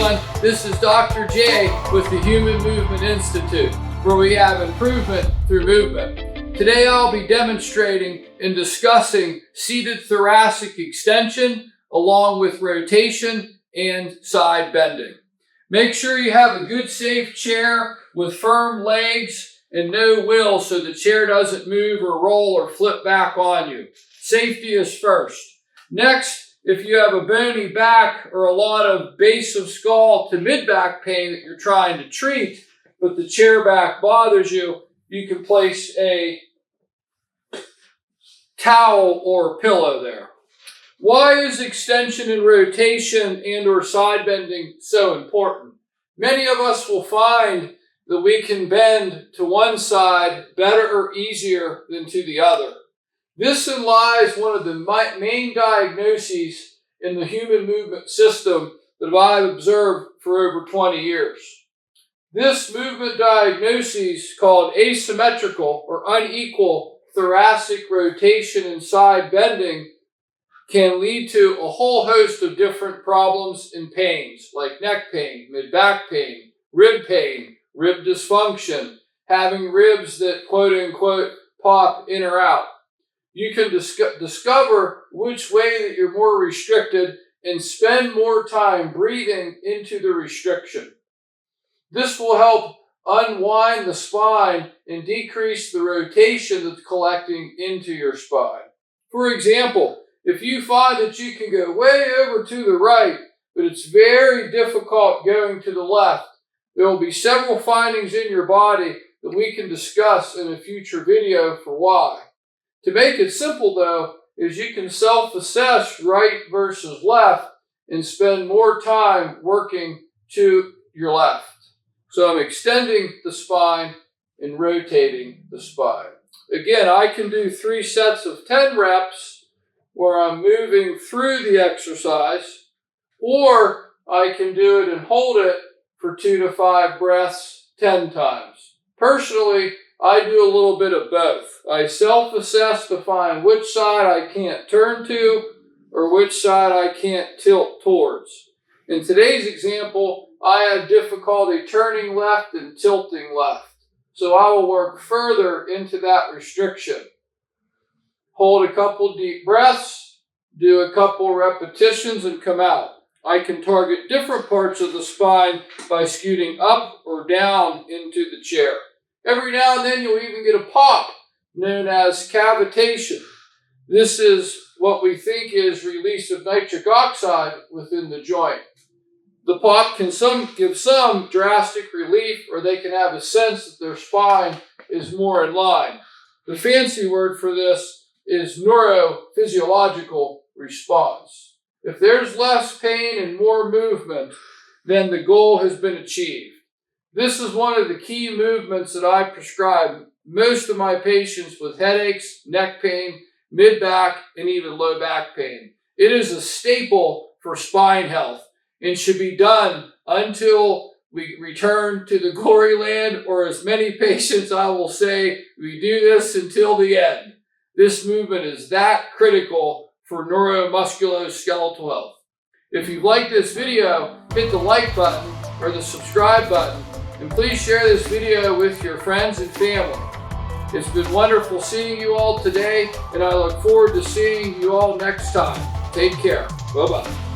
everyone, this is Dr. J with the Human Movement Institute, where we have improvement through movement. Today I'll be demonstrating and discussing seated thoracic extension along with rotation and side bending. Make sure you have a good safe chair with firm legs and no wheel so the chair doesn't move or roll or flip back on you. Safety is first. Next, if you have a bony back or a lot of base of skull to mid-back pain that you're trying to treat, but the chair back bothers you, you can place a towel or pillow there. Why is extension and rotation and or side bending so important? Many of us will find that we can bend to one side better or easier than to the other. This lies one of the main diagnoses in the human movement system that I've observed for over 20 years. This movement diagnosis, called asymmetrical or unequal thoracic rotation and side bending, can lead to a whole host of different problems and pains, like neck pain, mid-back pain, rib dysfunction, having ribs that quote-unquote pop in or out. You can discover which way that you're more restricted and spend more time breathing into the restriction. This will help unwind the spine and decrease the rotation that's collecting into your spine. For example, if you find that you can go way over to the right, but it's very difficult going to the left, there will be several findings in your body that we can discuss in a future video for why. To make it simple though, is you can self-assess right versus left and spend more time working to your left. So I'm extending the spine and rotating the spine. Again, I can do 3 sets of 10 reps where I'm moving through the exercise, or I can do it and hold it for 2 to 5 breaths 10 times. Personally, I do a little bit of both. I self-assess to find which side I can't turn to or which side I can't tilt towards. In today's example, I have difficulty turning left and tilting left. So I will work further into that restriction. Hold a couple deep breaths, do a couple repetitions and come out. I can target different parts of the spine by scooting up or down into the chair. Every now and then you'll even get a pop known as cavitation. This is what we think is release of nitric oxide within the joint. The pop can give some drastic relief, or they can have a sense that their spine is more in line. The fancy word for this is neurophysiological response. If there's less pain and more movement, then the goal has been achieved. This is one of the key movements that I prescribe most of my patients with headaches, neck pain, mid-back, and even low back pain. It is a staple for spine health and should be done until we return to the glory land, or as many patients I will say, we do this until the end. This movement is that critical for neuromusculoskeletal health. If you like this video, hit the like button or the subscribe button, and please share this video with your friends and family. It's been wonderful seeing you all today, and I look forward to seeing you all next time. Take care. Bye-bye.